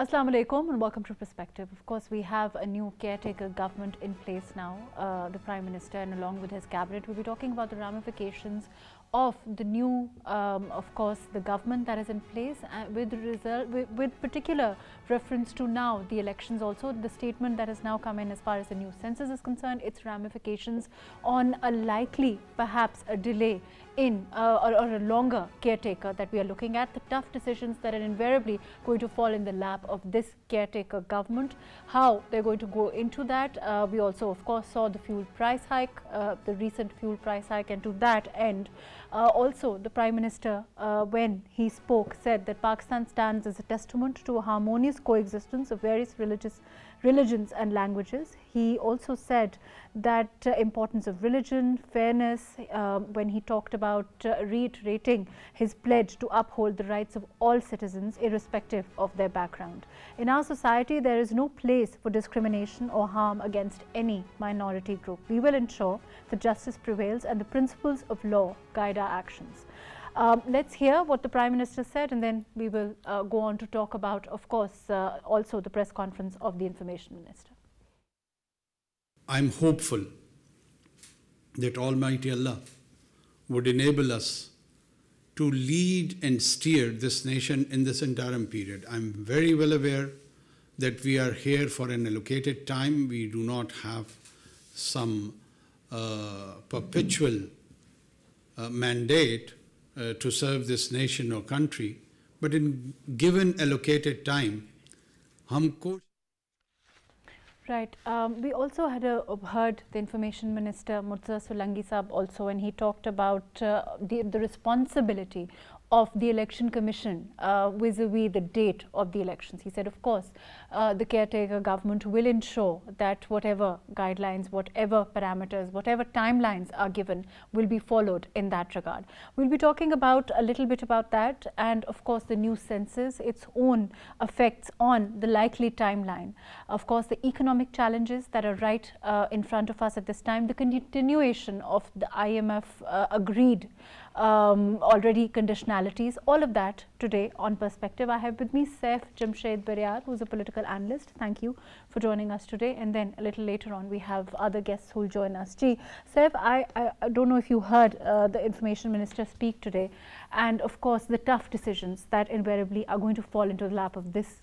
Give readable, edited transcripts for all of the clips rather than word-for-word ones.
Assalamu alaikum and welcome to Perspective. Of course, we have a new caretaker government in place now. The Prime Minister and along with his cabinet will be talking about the ramifications of the new, of course, the government that is in place with particular reference to now the elections also. The statement that has now come in as far as the new census is concerned, its ramifications on a likely, perhaps a delay in or a longer caretaker that we are looking at, the tough decisions that are invariably going to fall in the lap of this caretaker government, how they're going to go into that. We also, of course, saw the fuel price hike, the recent fuel price hike, and to that end, also the Prime Minister, when he spoke, said that Pakistan stands as a testament to a harmonious coexistence of various religions and languages. He also said that importance of religion, fairness, when he talked about reiterating his pledge to uphold the rights of all citizens irrespective of their background. In our society, there is no place for discrimination or harm against any minority group. We will ensure that justice prevails and the principles of law guide our actions. Let's hear what the Prime Minister said, and then we will go on to talk about, of course, also the press conference of the Information Minister. I'm hopeful that Almighty Allah would enable us to lead and steer this nation in this interim period. I'm very well aware that we are here for an allocated time. We do not have some perpetual mandate to serve this nation or country, but in given allocated time, humko. Right. We also had heard the Information Minister Murtaza Solanki Saab also, and he talked about the responsibility of the Election Commission vis-a-vis the date of the elections. He said, of course, the caretaker government will ensure that whatever guidelines, whatever parameters, whatever timelines are given will be followed in that regard. We'll be talking about a little bit about that, and of course the new census, its own effects on the likely timeline. Of course, the economic challenges that are right in front of us at this time, the continuation of the IMF agreed already conditionalities, all of that today on Perspective. I have with me Saif, Jamshed, Baryar, who's a political analyst. Thank you for joining us today. And then a little later on, we have other guests who will join us. Saif, I don't know if you heard the Information Minister speak today, and of course the tough decisions that invariably are going to fall into the lap of this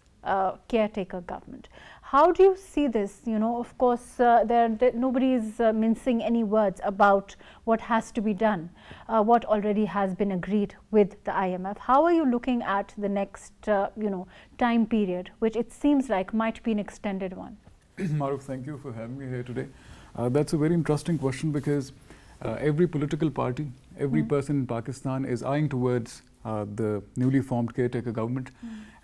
caretaker government. How do you see this? You know, of course, nobody is mincing any words about what has to be done, what already has been agreed with the IMF. How are you looking at the next, time period, which it seems like might be an extended one? Mahrukh, thank you for having me here today. That's a very interesting question because every political party, every person in Pakistan is eyeing towards the newly formed caretaker government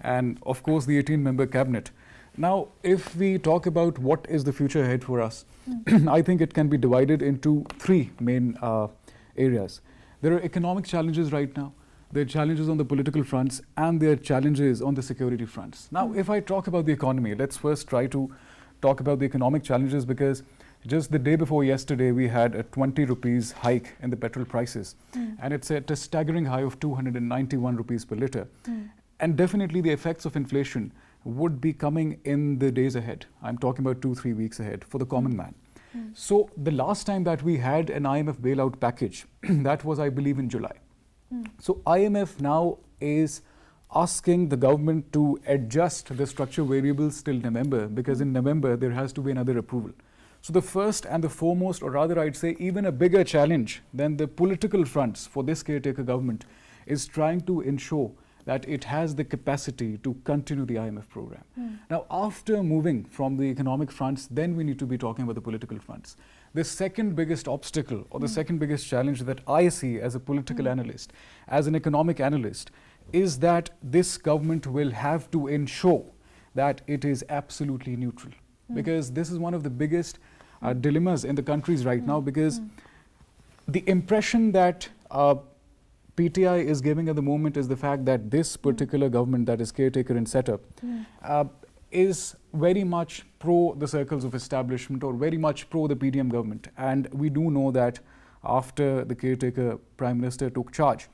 and of course the 18-member cabinet. Now, if we talk about what is the future ahead for us, I think it can be divided into three main areas. There are economic challenges right now, there are challenges on the political fronts, and there are challenges on the security fronts. Now, if I talk about the economy, let's first try to talk about the economic challenges, because just the day before yesterday, we had a 20 rupees hike in the petrol prices, and it's at a staggering high of 291 rupees per litre. And definitely the effects of inflation would be coming in the days ahead. I'm talking about 2-3 weeks ahead for the common man. So the last time that we had an IMF bailout package, that was, I believe, in July. So IMF now is asking the government to adjust the structure variables till November, because in November there has to be another approval. So the first and the foremost, or rather I'd say even a bigger challenge than the political fronts for this caretaker government, is trying to ensure that it has the capacity to continue the IMF program. Now, after moving from the economic fronts, then we need to be talking about the political fronts. The second biggest obstacle, or the second biggest challenge that I see as a political analyst, as an economic analyst, is that this government will have to ensure that it is absolutely neutral. Because this is one of the biggest dilemmas in the countries right now, because the impression that PTI is giving at the moment is the fact that this particular government, that is caretaker and setup, is very much pro the circles of establishment, or very much pro the PDM government. And we do know that after the caretaker Prime Minister took charge,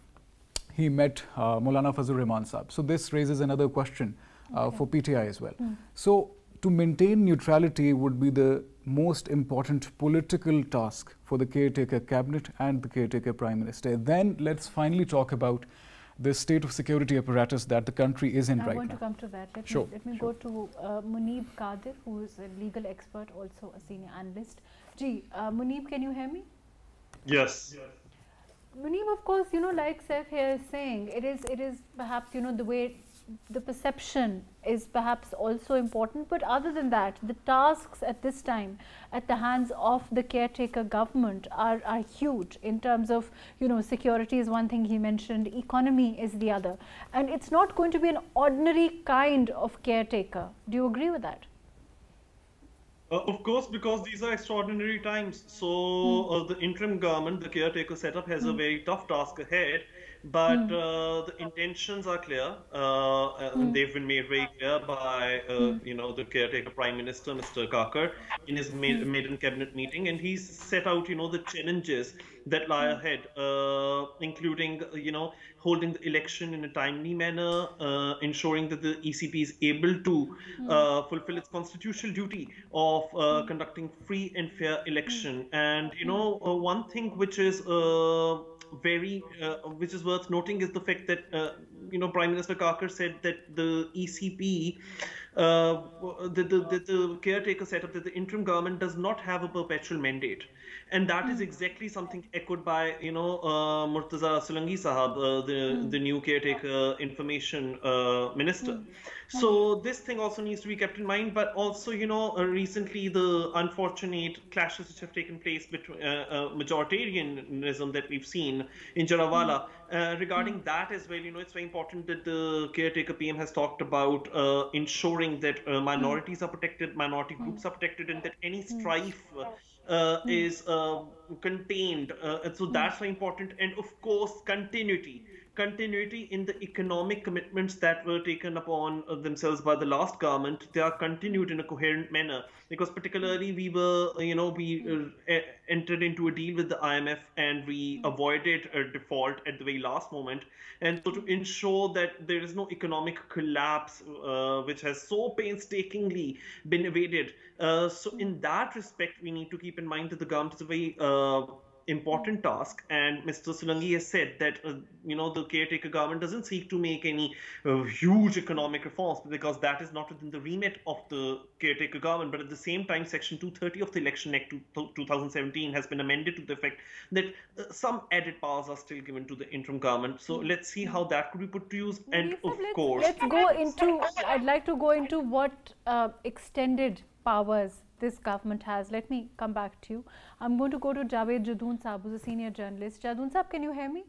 he met Maulana Fazlur Rahman Saab. So this raises another question for PTI as well. So to maintain neutrality would be the most important political task for the caretaker cabinet and the caretaker prime minister. Then let's finally talk about the state of security apparatus that the country is in right now. I want to come to that. Let me go to Muneeb Qadir, who is a legal expert, also a senior analyst. Muneeb, can you hear me? Yes. Muneeb, of course, like Saif here is saying, it is perhaps, the way the perception is perhaps also important, but other than that, the tasks at this time at the hands of the caretaker government are huge in terms of, security is one thing he mentioned, economy is the other, and it's not going to be an ordinary kind of caretaker. Do you agree with that? Of course, because these are extraordinary times. So the interim government, the caretaker setup, has a very tough task ahead. But the intentions are clear. They've been made very clear by, the caretaker Prime Minister, Mr. Kakar, in his maiden cabinet meeting, and he's set out, the challenges that lie ahead, including, holding the election in a timely manner, ensuring that the ECP is able to fulfill its constitutional duty of conducting free and fair election. And, one thing which is which is worth noting is the fact that Prime Minister Kakar said that the ECP, the caretaker setup, that the interim government does not have a perpetual mandate, and that is exactly something echoed by Murtaza Solanki Sahab, the new caretaker information minister. So this thing also needs to be kept in mind, but also recently the unfortunate clashes which have taken place between majoritarianism that we've seen in Jarawala. Regarding that as well, it's very important that the caretaker PM has talked about ensuring that minorities are protected, minority groups are protected, and that any strife is contained. And so that's very important. And of course, continuity in the economic commitments that were taken upon themselves by the last government. They are continued in a coherent manner, because particularly we were, we entered into a deal with the IMF and we avoided a default at the very last moment. And so to ensure that there is no economic collapse, which has so painstakingly been evaded. So in that respect, we need to keep in mind that the government is a very important task, and Mr. Solanki has said that the caretaker government doesn't seek to make any huge economic reforms, because that is not within the remit of the caretaker government. But at the same time, Section 230 of the Election Act 2017 has been amended to the effect that some added powers are still given to the interim government. So let's see how that could be put to use. And of course, I'd like to go into what extended powers this government has. Let me come back to you. I'm going to go to Javed Jadoon Saab, who's a senior journalist. Jadoon Saab, can you hear me?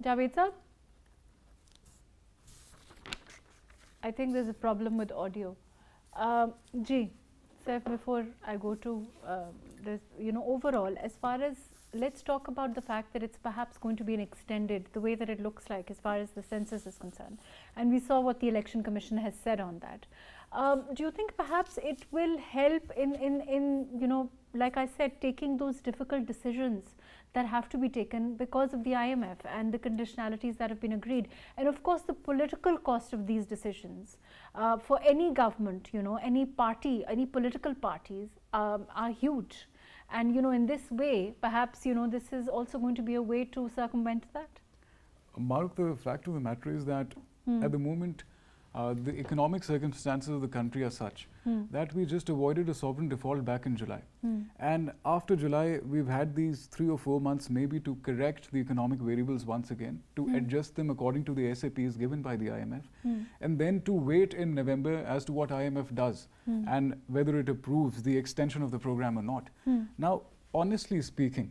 Javed Saab? I think there's a problem with audio. Saif, before I go to this, overall, as far as, let's talk about the fact that it's perhaps going to be an extended, the way that it looks like as far as the census is concerned. And we saw what the Election Commission has said on that. Do you think perhaps it will help in like I said, taking those difficult decisions that have to be taken because of the IMF and the conditionalities that have been agreed, and of course the political cost of these decisions for any government, any party, any political parties are huge, and in this way perhaps this is also going to be a way to circumvent that. Mahrukh, the fact of the matter is that at the moment the economic circumstances of the country are such that we just avoided a sovereign default back in July. And after July, we've had these 3 or 4 months maybe to correct the economic variables once again, to adjust them according to the SAPs given by the IMF, and then to wait in November as to what IMF does and whether it approves the extension of the program or not. Now, honestly speaking,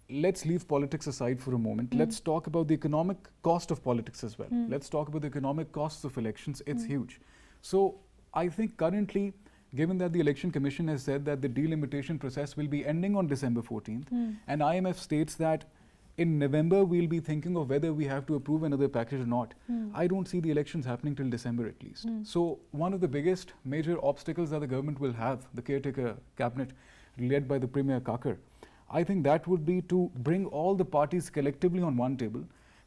let's leave politics aside for a moment. Let's talk about the economic cost of politics as well. Let's talk about the economic costs of elections. It's huge. So I think currently, given that the Election Commission has said that the delimitation process will be ending on December 14th, and IMF states that in November we'll be thinking of whether we have to approve another package or not, I don't see the elections happening till December at least. So one of the biggest major obstacles that the government will have, the caretaker cabinet led by the Premier Kakar, I think that would be to bring all the parties collectively on one table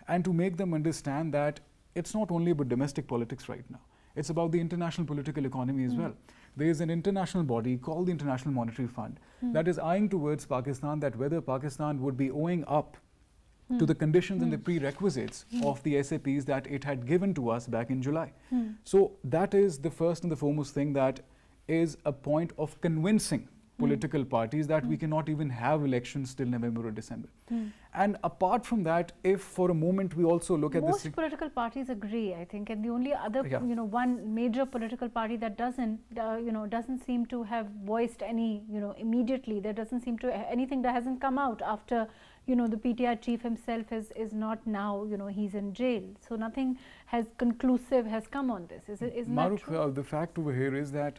and to make them understand that it's not only about domestic politics right now. It's about the international political economy as well. There is an international body called the International Monetary Fund that is eyeing towards Pakistan, that whether Pakistan would be owing up to the conditions and the prerequisites of the SAPs that it had given to us back in July. So that is the first and the foremost thing that is a point of convincing political parties that we cannot even have elections till November or December. And apart from that, if for a moment we also look at this... Most political parties agree, I think, and the only other, one major political party that doesn't seem to have voiced any, immediately, there doesn't seem to, anything that hasn't come out after, the PTI chief himself is not now, he's in jail. So nothing conclusive has come on this. Isn't that true? The fact over here is that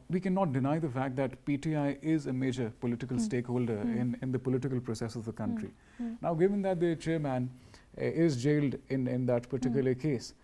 we cannot deny the fact that PTI is a major political stakeholder in the political process of the country. Now, given that the chairman is jailed in that particular case,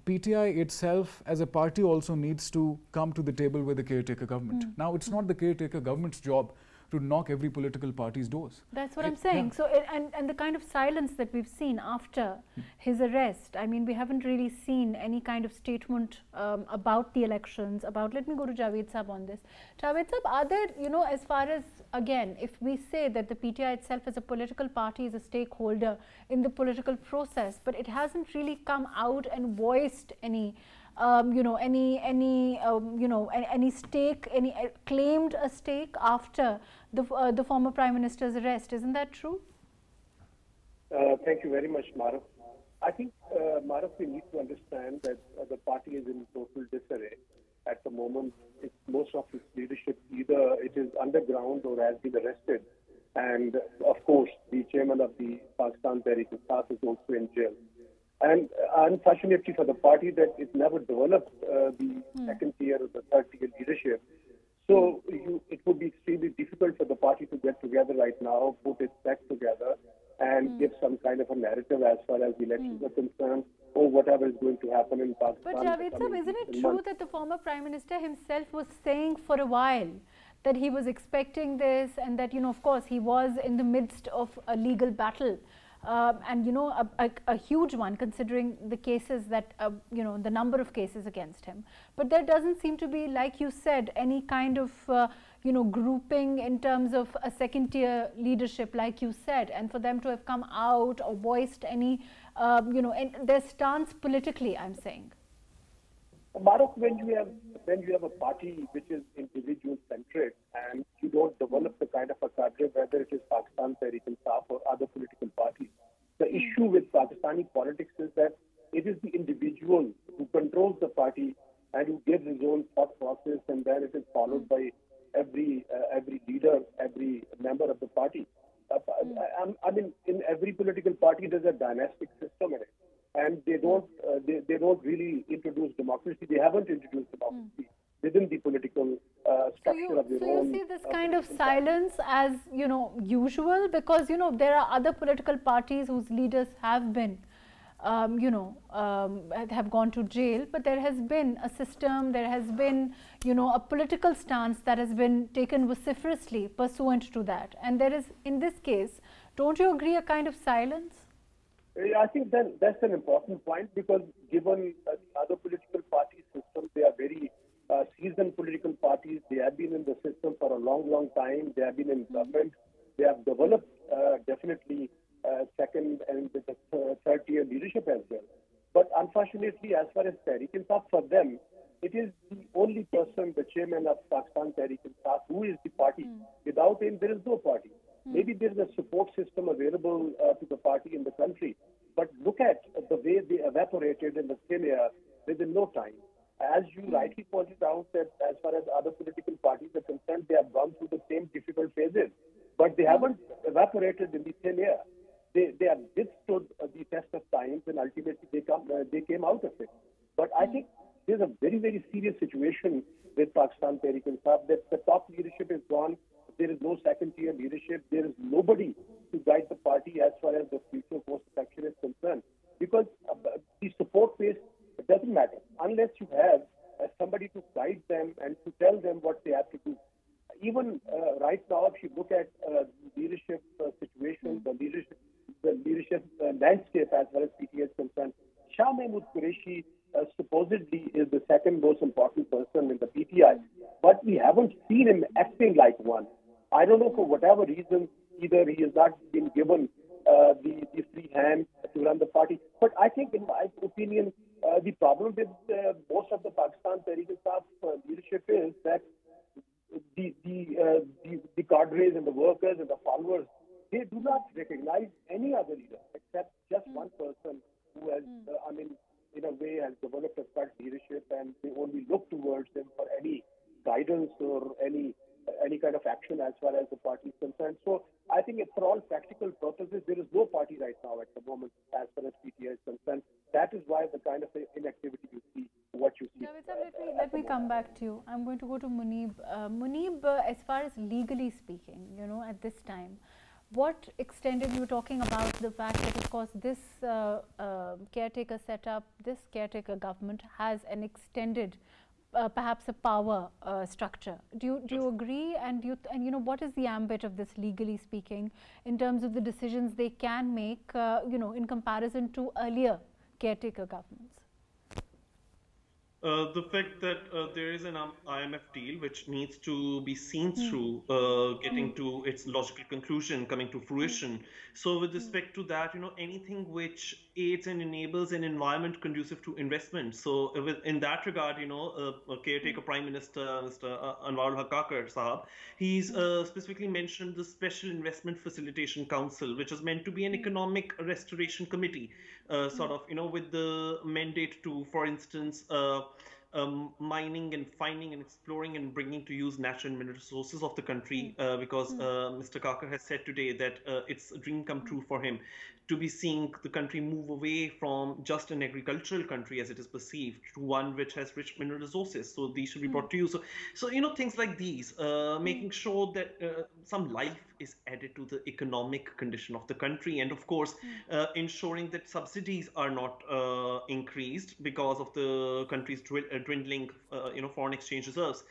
PTI itself as a party also needs to come to the table with the caretaker government. Now, it's not the caretaker government's job to knock every political party's doors. That's what I'm saying. So, and the kind of silence that we've seen after his arrest, I mean, we haven't really seen any kind of statement about the elections, let me go to Javed Sahab on this. Javed Sahab, are there, as far as, again, if we say that the PTI itself as a political party is a stakeholder in the political process, but it hasn't really come out and voiced any any stake, claimed a stake after the former Prime Minister's arrest. Isn't that true? Thank you very much, Mahrukh. I think, Mahrukh, we need to understand that the party is in total disarray at the moment. Most of its leadership, either it is underground or has been arrested. And of course, the chairman of the Pakistan Tehreek-e-Insaf is also in jail. And unfortunately for the party, that it never developed the second tier or the third tier leadership. So it would be extremely difficult for the party to get together right now, put its facts together, and give some kind of a narrative as far as the elections are concerned, or whatever is going to happen in Pakistan. But Javed Sahab, isn't it true that the former Prime Minister himself was saying for a while that he was expecting this, and that, of course, he was in the midst of a legal battle? And a huge one, considering the cases that the number of cases against him. But there doesn't seem to be, like you said, any kind of grouping in terms of a second tier leadership, like you said, and for them to have come out or voiced any their stance politically, I'm saying. Mahrukh, when you have a party which is individual centric and you don't develop the kind of a cadre, whether it is Pakistan Tehreek-e-Insaf or other political parties, the issue with Pakistani politics is that it is the individual who controls the party and who gives his own thought process, and then it is followed by every leader, every member of the party. I mean, in every political party, there's a dynastic system in it. And they don't really introduce democracy. They haven't introduced democracy within the political structure of their own. So you see this kind of silence as, usual, because, there are other political parties whose leaders have been, have gone to jail, but there has been a system, there has been, a political stance that has been taken vociferously pursuant to that. And there is, in this case, don't you agree, a kind of silence? I think that's an important point, because given the other political party system, they are very seasoned political parties. They have been in the system for a long time. They have been in government. They have developed definitely second and third tier leadership as well. But unfortunately, as far as Tehreek-e-Insaf, for them, it is the only person, the chairman of Pakistan Tehreek-e-Insaf, who is the party. Without him, there is no party. Maybe there is a support system available to the party in the country, but look at the way they evaporated in the thin air within no time. As you rightly pointed out, that as far as other political parties are concerned, they have gone through the same difficult phases, but they haven't evaporated in the thin air. They have withstood the test of times, and ultimately they came out of it. But I think there's a very, very serious situation with Pakistan Tehreek-e-Insaf, that the top leadership is gone. There is no second-tier leadership. There is nobody to guide the party as far as the future post-election is concerned. Because the support base doesn't matter unless you have somebody to guide them and to tell them what they have to do. Even right now, if you look at leadership situation, the leadership landscape as far as PTI is concerned, Shah Mahmood Qureshi supposedly is the second most important person in the PTI, but we haven't seen him acting like one. I don't know, for whatever reason, either he has not been given the free hand to run the party. But I think, in my opinion, the problem with most of the Pakistan Tehreek-e-Insaf leadership is that the cadres and the workers and the followers, they do not recognize any other leader except just one person who has, in a way, has developed a such leadership, and they only look towards him for any guidance or any kind of action as far as the party is concerned. So I think for all practical purposes, there is no party right now at the moment as far as PTI is concerned. That is why the kind of inactivity you see, what you see. Let me come back to you. I'm going to go to Muneeb. Muneeb, as far as legally speaking, at this time, what extended, you were talking about the fact that, of course, this caretaker setup, this caretaker government has an extended perhaps a power structure. Do you agree? And what is the ambit of this, legally speaking, in terms of the decisions they can make, in comparison to earlier caretaker governments? The fact that there is an IMF deal which needs to be seen through, getting to its logical conclusion, coming to fruition. So with respect to that, anything which aids and enables an environment conducive to investment. So in that regard, caretaker Prime Minister, Mr. Anwarul Haqqaqar Sahab, he's specifically mentioned the Special Investment Facilitation Council, which is meant to be an economic restoration committee, with the mandate to, for instance, mining and finding and exploring and bringing to use natural and mineral resources of the country, because Mr. Kakar has said today that it's a dream come true for him to be seeing the country move away from just an agricultural country as it is perceived to one which has rich mineral resources. So these should be brought to you. So things like these, making sure that some life is added to the economic condition of the country, and of course ensuring that subsidies are not increased because of the country's dwindling foreign exchange reserves,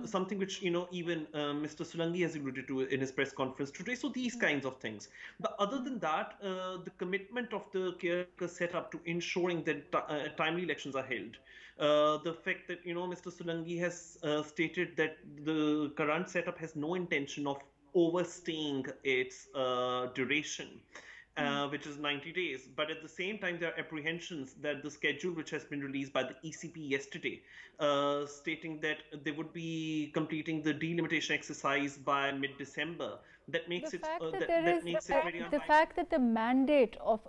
something which even Mr. Solanki has alluded to in his press conference today. So these kinds of things. But other than that, the commitment of the caretaker setup to ensuring that timely elections are held, the fact that Mr. Solanki has stated that the current setup has no intention of overstaying its duration, which is 90 days. But at the same time, there are apprehensions that the schedule which has been released by the ECP yesterday, stating that they would be completing the delimitation exercise by mid-December. That makes it the fact that the mandate of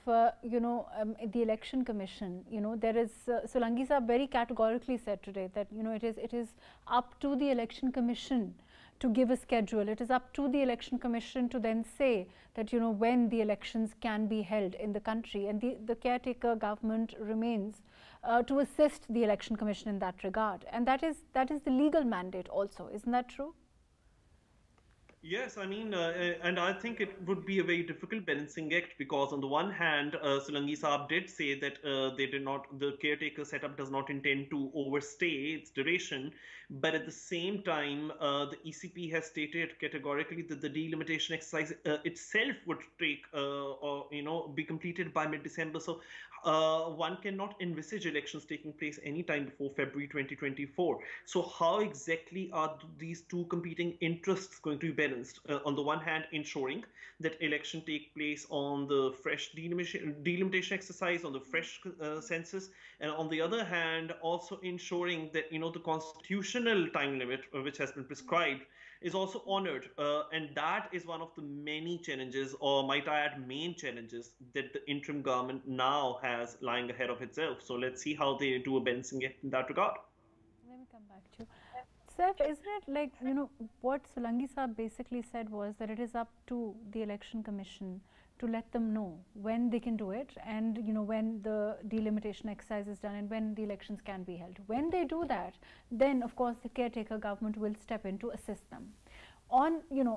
the election commission, there is Solanki Sahab very categorically said today that it is up to the election commission to give a schedule. It is up to the election commission to then say that when the elections can be held in the country, and the caretaker government remains to assist the election commission in that regard, and that is the legal mandate also. Isn't that true? Yes, and I think it would be a very difficult balancing act, because on the one hand, Solanki Saab did say that the caretaker setup does not intend to overstay its duration, but at the same time, the ECP has stated categorically that the delimitation exercise itself would take, be completed by mid-December. So one cannot envisage elections taking place anytime before February 2024. So how exactly are these two competing interests going to be balanced? On the one hand, ensuring that election take place on the fresh delimitation exercise, on the fresh census, and on the other hand, also ensuring that the constitutional time limit which has been prescribed is also honored, and that is one of the many challenges, or might I add main challenges, that the interim government now has lying ahead of itself. So let's see how they do a balancing act in that regard. Let me come back to you. Saif, isn't it like, what Solanki Sahab basically said was that it is up to the election commission to let them know when they can do it, and when the delimitation exercise is done and when the elections can be held. When they do that, then of course the caretaker government will step in to assist them.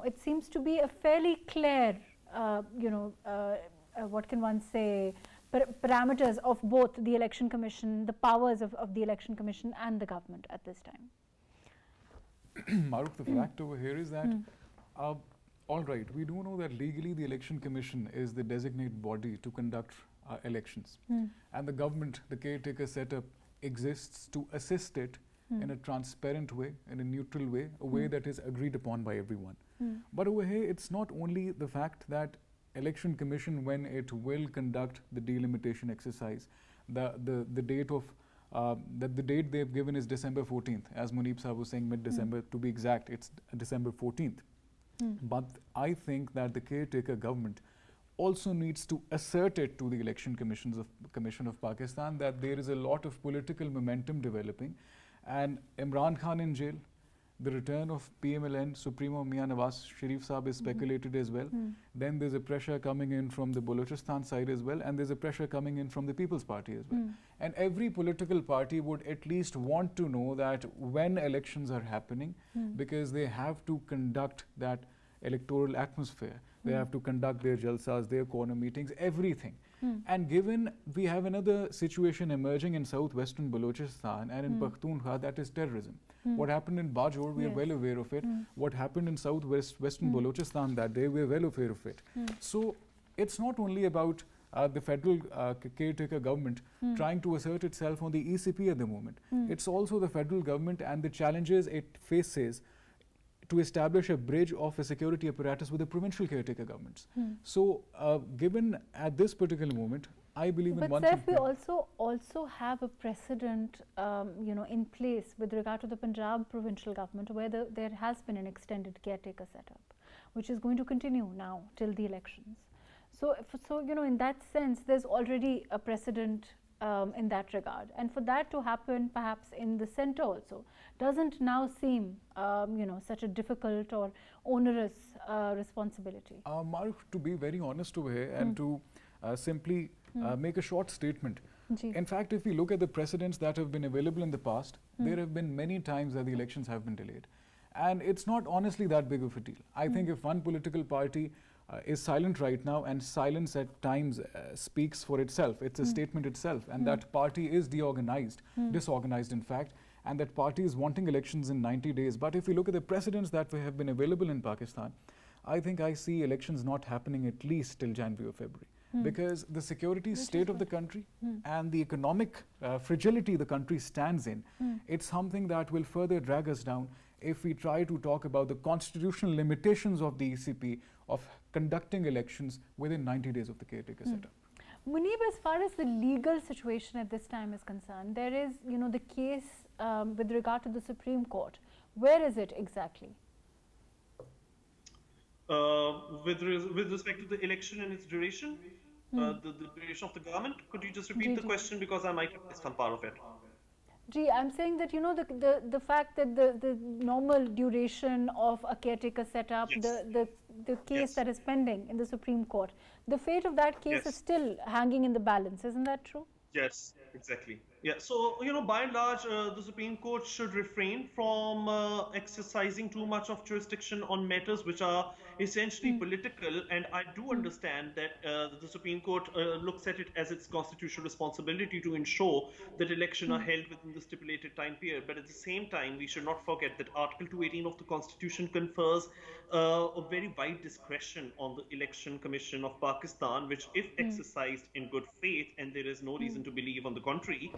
It seems to be a fairly clear, what can one say, parameters of both the election commission, the powers of the election commission and the government at this time. Mahrukh, the fact over here is that all right, we do know that legally the election commission is the designated body to conduct elections. And the government, the caretaker setup, exists to assist it in a transparent way, in a neutral way, a way that is agreed upon by everyone. But over here, it's not only the fact that Election Commission, when it will conduct the delimitation exercise, the date of the date they've given is December 14th, as Muneeb Sahab was saying, mid-December. To be exact, it's December 14th. But I think that the caretaker government also needs to assert it to the Election Commission of Pakistan that there is a lot of political momentum developing, and Imran Khan in jail, the return of PMLN, Supremo Mian Nawaz Sharif Saab is speculated as well. Then there's a pressure coming in from the Balochistan side as well, and there's a pressure coming in from the People's Party as well. And every political party would at least want to know that when elections are happening, because they have to conduct that electoral atmosphere. They have to conduct their jalsas, their corner meetings, everything. And given we have another situation emerging in southwestern Balochistan and in Pakhtunkhwa, that is terrorism. What happened in Bajor, we are well aware of it. What happened in southwestern Balochistan that day, we are well aware of it. So it's not only about the federal caretaker government trying to assert itself on the ECP at the moment. It's also the federal government and the challenges it faces to establish a bridge of a security apparatus with the provincial caretaker governments. So, given at this particular moment, I believe in one thing. But Saif, we also have a precedent, in place with regard to the Punjab provincial government, where there has been an extended caretaker setup, which is going to continue now till the elections. So, in that sense, there's already a precedent in that regard, and for that to happen perhaps in the centre also doesn't now seem such a difficult or onerous responsibility. Mahrukh, to be very honest over here and to simply make a short statement. In fact, if we look at the precedents that have been available in the past, there have been many times that the elections have been delayed, and it's not honestly that big of a deal. I think if one political party is silent right now, and silence at times speaks for itself. It's a statement itself, and that party is disorganized in fact, and that party is wanting elections in 90 days. But if we look at the precedents that have been available in Pakistan, I think I see elections not happening at least till January or February. Because the security state of the country and the economic fragility the country stands in, it's something that will further drag us down if we try to talk about the constitutional limitations of the ECP of conducting elections within 90 days of the caretaker setup. Muneeb, as far as the legal situation at this time is concerned, there is, the case with regard to the Supreme Court. Where is it exactly? With respect to the election and its duration, the duration of the government, could you just repeat the question, because I might have missed some part of it. I'm saying that the fact that the normal duration of a caretaker setup, the case that is pending in the Supreme Court, the fate of that case is still hanging in the balance, isn't that true? Yes, exactly. Yeah, so, by and large, the Supreme Court should refrain from exercising too much of jurisdiction on matters which are essentially political. And I do understand that the Supreme Court looks at it as its constitutional responsibility to ensure that elections are held within the stipulated time period. But at the same time, we should not forget that Article 218 of the Constitution confers a very wide discretion on the Election Commission of Pakistan, which, if exercised in good faith, and there is no reason to believe on the contrary,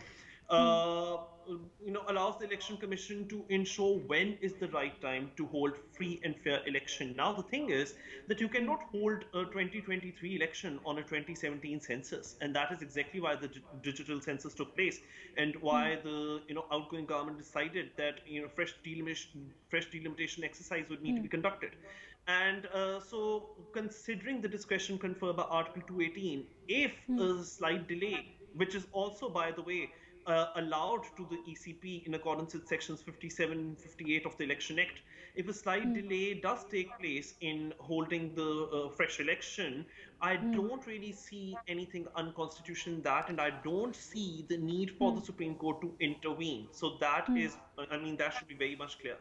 allows the Election Commission to ensure when is the right time to hold free and fair election. Now, the thing is that you cannot hold a 2023 election on a 2017 census, and that is exactly why the digital census took place, and why the outgoing government decided that fresh delimitation exercise would need to be conducted. And so, considering the discretion conferred by Article 218, if a slight delay, which is also, by the way, allowed to the ECP in accordance with sections 57 and 58 of the Election Act, if a slight delay does take place in holding the fresh election, I don't really see anything unconstitutional in that, and I don't see the need for the Supreme Court to intervene. So that is, that should be very much clear.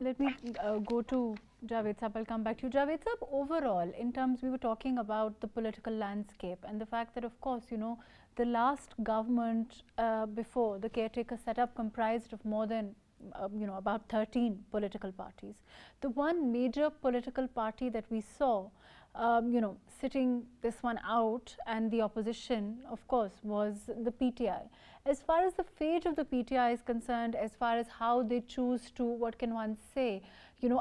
Let me go to Javed Saab. I'll come back to you. Javed Saab, overall, in terms, we were talking about the political landscape and the fact that, of course, the last government before the caretaker setup comprised of more than about 13 political parties. The one major political party that we saw sitting this one out, and the opposition, of course, was the PTI. As far as the fate of the PTI is concerned, as far as how they choose to, what can one say,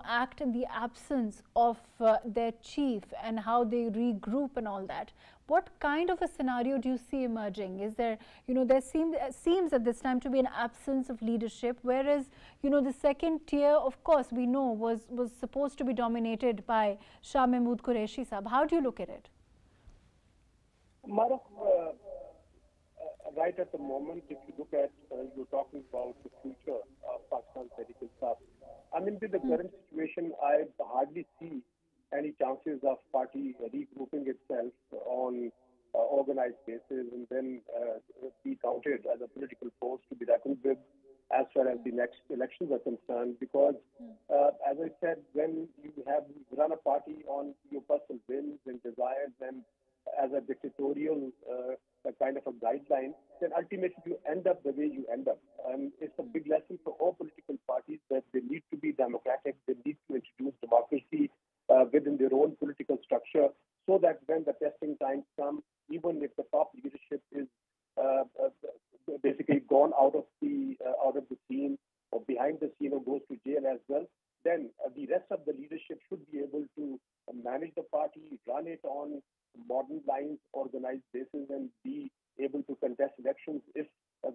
act in the absence of their chief and how they regroup and all that, what kind of a scenario do you see emerging? Is there, there seems at this time to be an absence of leadership, whereas, the second tier, of course, we know was supposed to be dominated by Shah Mahmood Qureshi Sahab. How do you look at it? Mahrukh, right at the moment, if you look at, you're talking about the future of Pakistan's medical staff. I mean, with the current situation, I hardly see any chances of party regrouping itself on organized basis and then be counted as a political force to be reckoned with as far as the next elections are concerned. Because, as I said, when you run a party on your personal whims and desires and as a dictatorial kind of a guideline, then ultimately you end up the way you end up. It's a big lesson for all political parties that they need to be democratic, they need to introduce democracy within their own political structure, so that when the testing times come, even if the top leadership is basically gone out of the scene or behind the scene or goes to jail as well, then the rest of the leadership should be able to manage the party, run it on modern lines, organized basis, and be able to contest elections if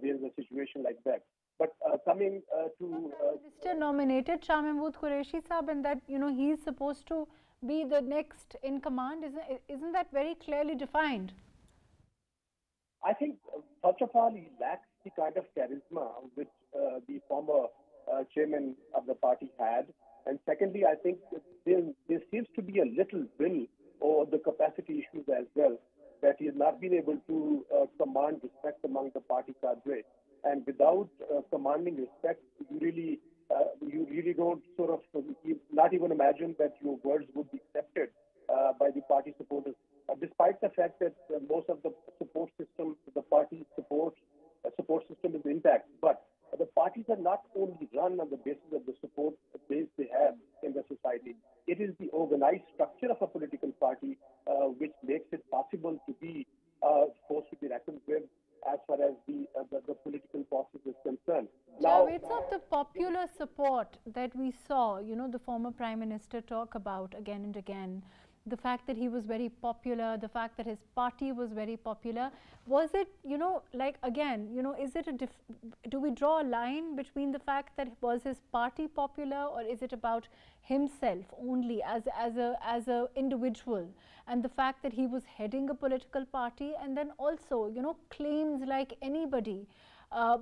there is a situation like that. But coming to Minister nominated Shah Mahmood Qureshi Sahab, and that he's supposed to be the next in command. Isn't that very clearly defined? I think first of all, he lacks the kind of charisma which the former chairman of the party had, and secondly, I think there seems to be a little will or the capacity issues as well, that he has not been able to command respect among the party cadre. And without commanding respect, you really don't sort of not even imagine that your words would be accepted by the party supporters, despite the fact that most of the support system, the party support system is intact. But the parties are not only run on the basis of the support base they have in the society. It is the organized structure of a political party which makes it possible to be forced to be reckoned with as far as the political process is concerned. Now, Javed Sahab, the popular support that we saw, the former Prime Minister talk about again and again, the fact that he was very popular, the fact that his party was very popular, was it, like again, is it do we draw a line between the fact that was his party popular, or is it about himself only as a individual, and the fact that he was heading a political party, and then also, claims like anybody.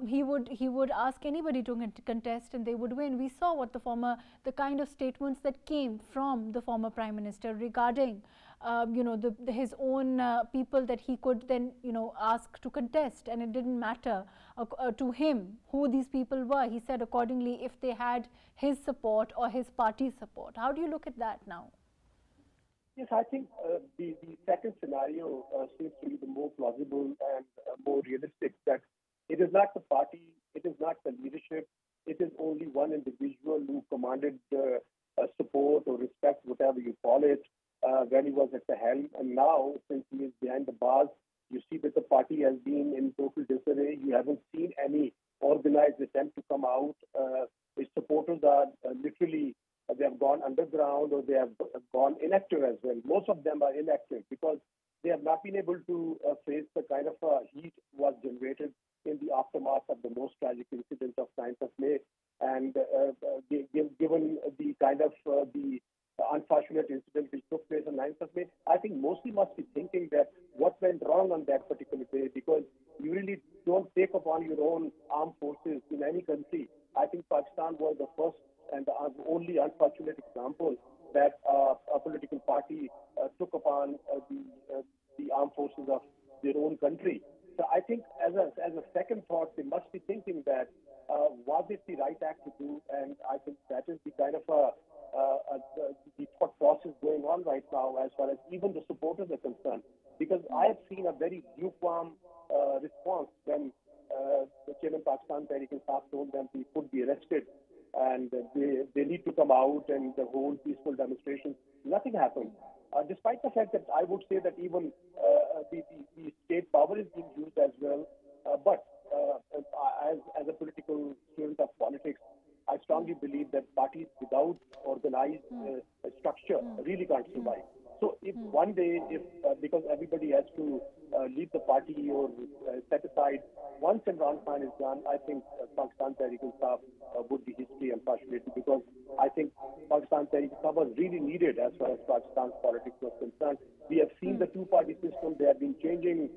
He would ask anybody to contest and they would win. We saw what the kind of statements that came from the former Prime Minister regarding, his own people that he could then, ask to contest, and it didn't matter to him who these people were. He said accordingly if they had his support or his party's support. How do you look at that now? Yes, I think the second scenario seems to be the more plausible and more realistic, that it is not the party, it is not the leadership, it is only one individual who commanded support or respect, whatever you call it, when he was at the helm. And now, since he is behind the bars, you see that the party has been in total disarray. You haven't seen any organized attempt to come out. His supporters are literally, they have gone underground or they have gone inactive as well. Most of them are inactive because they have not been able to face the kind of heat was generated in the aftermath of the most tragic incident of 9th of May. And given the kind of the unfortunate incident which took place on 9th of May, I think mostly must be thinking that what went wrong on that particular day, because you really don't take upon your own armed forces in any country. I think Pakistan was the first and the only unfortunate example that a political party took upon the armed forces of their own country. So I think as a second thought, they must be thinking that was it the right act to do? And I think that is the kind of the thought process going on right now as far as even the supporters are concerned. Because I have seen a very lukewarm response when the Chairman Pakistan Tehreek-e-Insaf told them he could be arrested and they need to come out and the whole peaceful demonstrations. Nothing happened. Despite the fact that I would say that even the state power is being used as well. But as a political student of politics, I strongly believe that parties without organized structure really can't survive. So if one day, because everybody has to leave the party or set aside, once Imran Khan is done, I think Pakistan Tehreek-e-Insaf would be history, unfortunately, because I think Pakistan Tehreek-e-Insaf was really needed as far as Pakistan's politics was concerned. We have seen the two-party system. They have been changing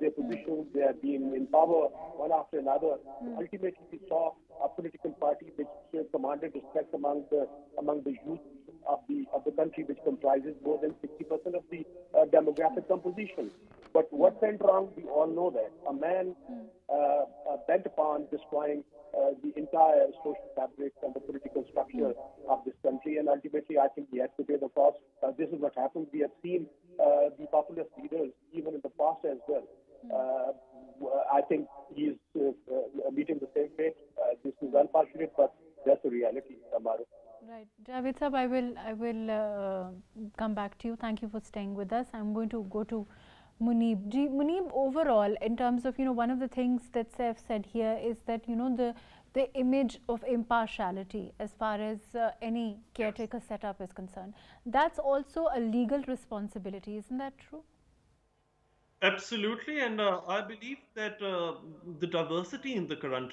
their positions. They have been in power one after another. Ultimately, we saw a political party which commanded respect among the youth of the country, which comprises more than 60% of the demographic composition. But what went wrong, we all know that. A man bent upon destroying the entire social fabric and the political structure of this country, and ultimately I think he had to pay the cost. This is what happened. We have seen the populist leaders, even in the past as well. I think he is meeting the same fate. This is unfortunate, but that's the reality, Mahrukh. Right. Javed Sahab, I will come back to you. Thank you for staying with us. I'm going to go to Muneeb. Muneeb, overall, in terms of, one of the things that Saif said here is that, the image of impartiality as far as any caretaker setup is concerned, that's also a legal responsibility. Isn't that true? Absolutely, and I believe that the diversity in the current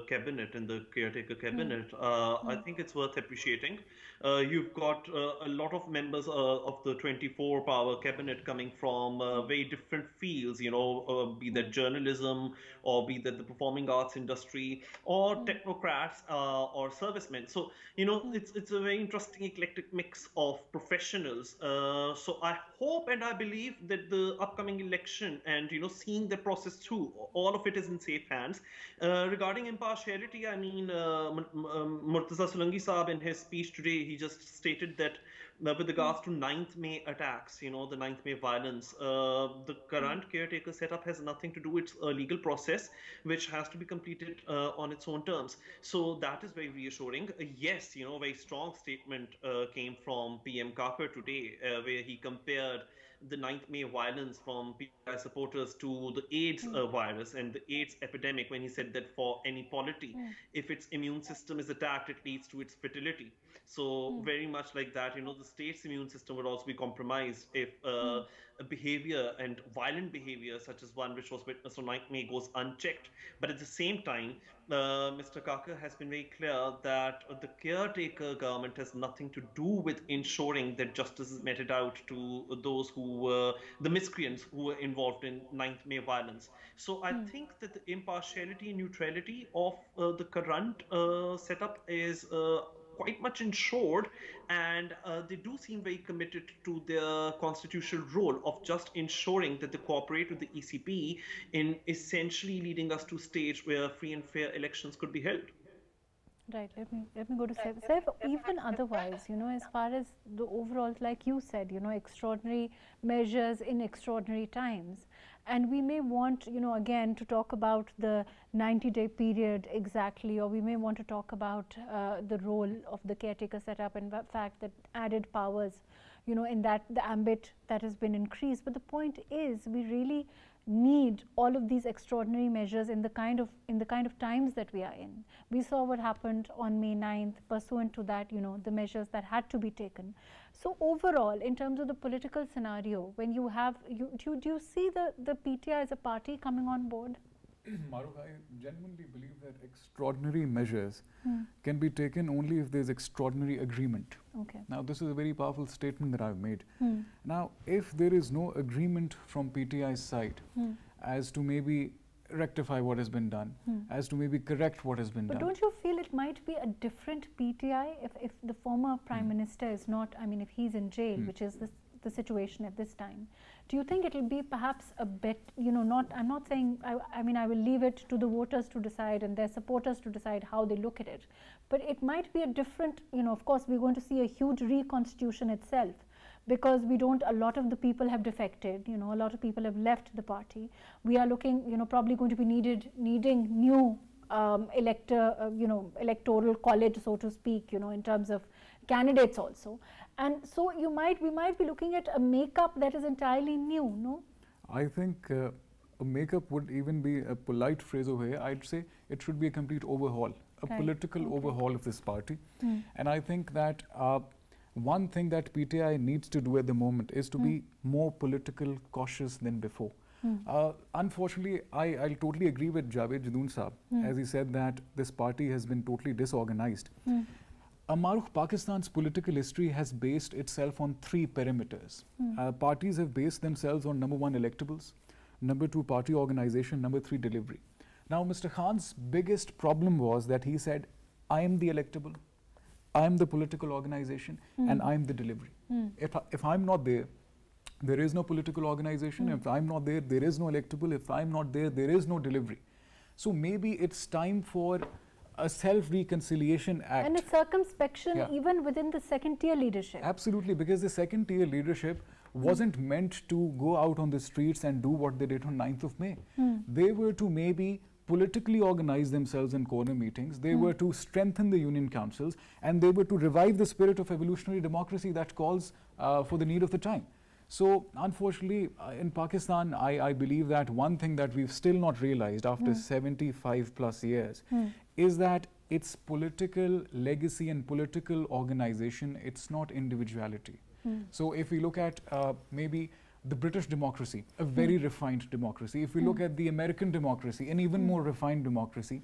cabinet, in the caretaker cabinet, I think it's worth appreciating. You've got a lot of members of the 24-power cabinet coming from very different fields, be that journalism or be that the performing arts industry or technocrats or servicemen. So, it's a very interesting eclectic mix of professionals. So I hope and I believe that the upcoming election and seeing the process through, all of it is in safe hands. Regarding impartiality, I mean, Murtaza Solanki Saab in his speech today, he just stated that with regards to 9th May attacks, the 9th May violence, the current caretaker setup has nothing to do. It's a legal process which has to be completed on its own terms. So that is very reassuring. Yes, a very strong statement came from PM Qadir today, where he compared the 9th May violence from PTI supporters to the AIDS virus and the AIDS epidemic, when he said that for any polity, if its immune system is attacked, it leads to its fertility. So very much like that, the state's immune system would also be compromised if a behavior and violent behavior such as one which was witnessed on 9th May goes unchecked. But at the same time, Mr. Qadir has been very clear that the caretaker government has nothing to do with ensuring that justice is meted out to those who were the miscreants who were involved in 9th May violence. So I think that the impartiality and neutrality of the current setup is quite much ensured, and they do seem very committed to their constitutional role of just ensuring that they cooperate with the ECP in essentially leading us to a stage where free and fair elections could be held. Right. Let me go to Saif. Saif, even otherwise, as far as the overall, like you said, extraordinary measures in extraordinary times. And we may want, again, to talk about the 90-day period exactly, or we may want to talk about the role of the caretaker setup and the fact that added powers, in that the ambit that has been increased. But the point is, we really need all of these extraordinary measures in the kind of times that we are in. We saw what happened on May 9th. Pursuant to that, the measures that had to be taken. So overall, in terms of the political scenario, when you have, do you see the PTI as a party coming on board? Mahrukh, I genuinely believe that extraordinary measures can be taken only if there's extraordinary agreement. Okay. Now, this is a very powerful statement that I've made. Now, if there is no agreement from PTI's side as to maybe rectify what has been done, as to maybe correct what has been done. But don't you feel it might be a different PTI if the former Prime Minister is not, I mean, if he's in jail, which is the situation at this time? Do you think it will be perhaps a bit, I'm not saying, I mean, I will leave it to the voters to decide and their supporters to decide how they look at it. But it might be a different, of course, we're going to see a huge reconstitution itself, because a lot of the people have defected, a lot of people have left the party. We are looking, probably going to be needing new electoral college, so to speak, in terms of candidates also. And so we might be looking at a makeup that is entirely new, no? I think a makeup would even be a polite phrase over here. I'd say it should be a complete overhaul, a political overhaul of this party. And I think that one thing that PTI needs to do at the moment is to be more political cautious than before. Unfortunately, I'll totally agree with Javed Jadoon Saab, as he said that this party has been totally disorganized. Mahrukh, Pakistan's political history has based itself on 3 perimeters. Parties have based themselves on number 1, electables, number 2, party organization, number 3, delivery. Now, Mr. Khan's biggest problem was that he said, I am the electable, I am the political organization, and I am the delivery. If I'm not there, there is no political organization. If I'm not there, there is no electable. If I'm not there, there is no delivery. So maybe it's time for a self-reconciliation act. And a circumspection even within the second-tier leadership. Absolutely, because the second-tier leadership wasn't meant to go out on the streets and do what they did on 9th of May. They were to maybe politically organize themselves in corner meetings. They were to strengthen the union councils, and they were to revive the spirit of evolutionary democracy that calls for the need of the time. So, unfortunately, in Pakistan, I believe that one thing that we've still not realized after 75 plus years is that it's political legacy and political organization, it's not individuality. So, if we look at maybe the British democracy, a very refined democracy. If we look at the American democracy, an even more refined democracy,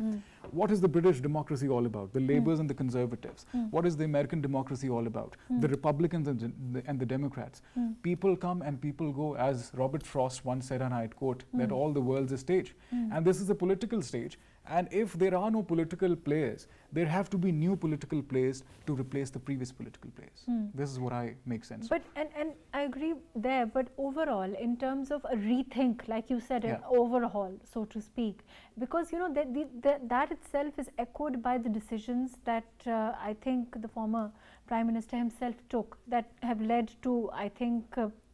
what is the British democracy all about? The Labours and the Conservatives. What is the American democracy all about? The Republicans and the Democrats. People come and people go, as Robert Frost once said, and I quote, that all the world's a stage. And this is a political stage. And if there are no political players, there have to be new political players to replace the previous political players. This is what I make sense of. But and I agree there, but overall, in terms of a rethink, like you said, an overhaul, so to speak, because that itself is echoed by the decisions that I think the former Prime Minister himself took, that have led to, I think,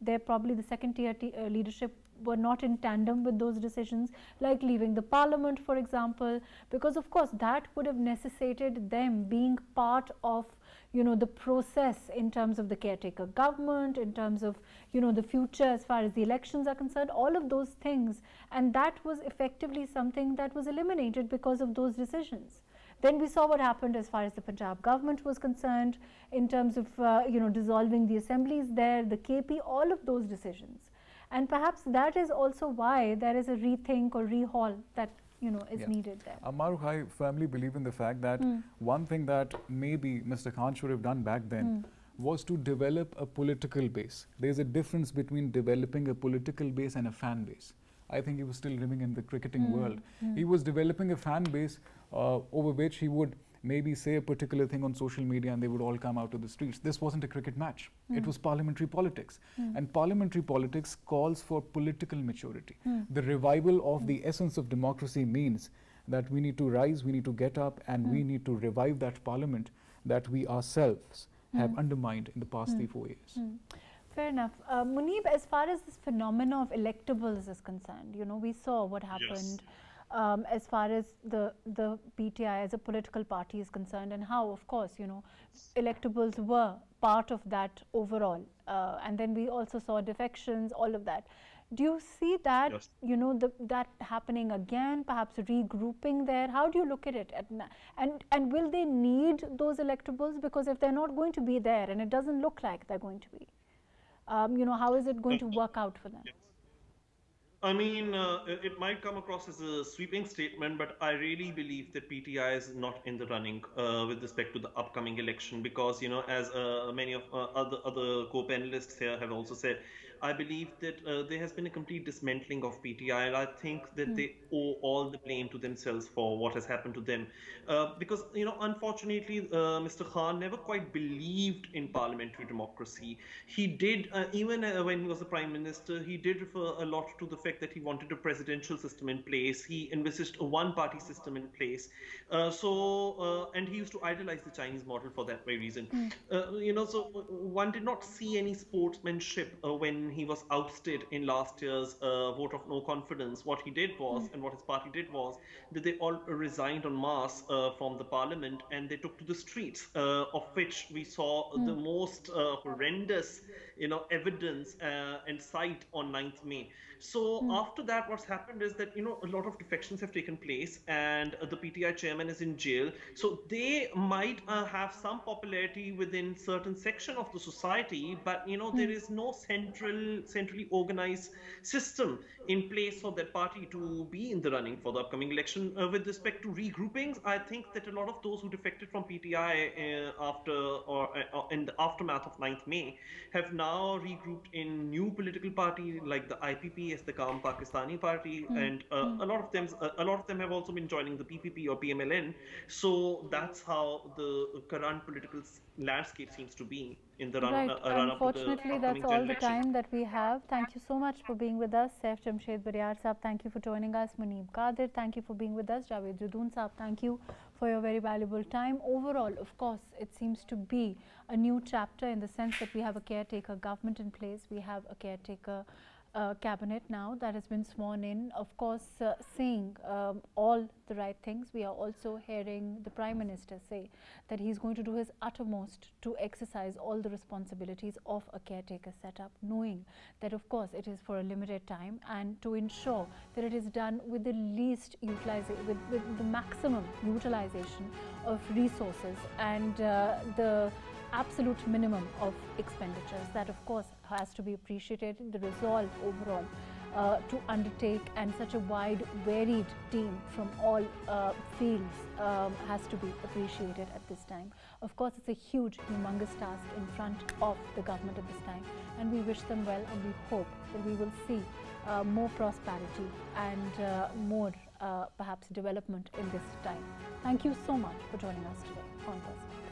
they're probably the second-tier leadership were not in tandem with those decisions, like leaving the parliament, for example, because of course that would have necessitated them being part of the process in terms of the caretaker government, in terms of the future as far as the elections are concerned, all of those things, and that was effectively something that was eliminated because of those decisions. Then we saw what happened as far as the Punjab government was concerned, in terms of dissolving the assemblies there, the KP, all of those decisions. And perhaps that is also why there is a rethink or rehaul that is needed there. Mahrukh, I firmly believe in the fact that one thing that maybe Mr. Khan should have done back then was to develop a political base. There's a difference between developing a political base and a fan base. I think he was still living in the cricketing world. He was developing a fan base over which he would maybe say a particular thing on social media and they would all come out to the streets. This wasn't a cricket match. It was parliamentary politics. And parliamentary politics calls for political maturity. The revival of the essence of democracy means that we need to rise, we need to get up, and we need to revive that parliament that we ourselves have undermined in the past 3-4 years. Fair enough. Muneeb, as far as this phenomena of electables is concerned, we saw what happened as far as the PTI as a political party is concerned, and how, of course, electables were part of that overall. And then we also saw defections, all of that. Do you see that, that happening again, perhaps regrouping there? How do you look at it? And will they need those electables? Because if they're not going to be there, and it doesn't look like they're going to be, how is it going to work out for them? I mean, it might come across as a sweeping statement, but I really believe that PTI is not in the running with respect to the upcoming election, because, as many of other co-panelists here have also said, I believe that there has been a complete dismantling of PTI, and I think that they owe all the blame to themselves for what has happened to them. Because, unfortunately, Mr. Khan never quite believed in parliamentary democracy. He did, even when he was the Prime Minister, he did refer a lot to the fact that he wanted a presidential system in place. He envisaged a one-party system in place. And he used to idolize the Chinese model for that very reason. So one did not see any sportsmanship when when he was ousted in last year's vote of no confidence, what he did was, and what his party did was, that they all resigned en masse from the parliament, and they took to the streets, of which we saw the most horrendous, evidence and sight on 9th May. So after that, what's happened is that, a lot of defections have taken place, and the PTI chairman is in jail. So they might have some popularity within certain section of the society, but there is no centrally organized system in place for that party to be in the running for the upcoming election. With respect to regroupings, I think that a lot of those who defected from PTI in the aftermath of 9th May have now regrouped in new political party like the IPP as the Calm Pakistani Party, and a lot of them have also been joining the PPP or PMLN. So that's how the current political landscape seems to be in the run up to the Unfortunately, that's all the time that we have. Thank you so much for being with us. Saif, Jamshed, Baryar Saab, thank you for joining us. Muneeb Qadir, thank you for being with us. Javed Jadoon Saab, thank you for your very valuable time. Overall, of course, it seems to be a new chapter in the sense that we have a caretaker government in place. We have a caretaker cabinet now that has been sworn in, of course, saying all the right things. We are also hearing the Prime Minister say that he's going to do his uttermost to exercise all the responsibilities of a caretaker setup, knowing that of course it is for a limited time, and to ensure that it is done with the least utilization, with the maximum utilization of resources and the absolute minimum of expenditures. That of course has to be appreciated. The resolve overall to undertake, and such a wide varied team from all fields has to be appreciated at this time. Of course, it's a huge, humongous task in front of the government at this time, and we wish them well, and we hope that we will see more prosperity and more perhaps development in this time. Thank you so much for joining us today on Thursday.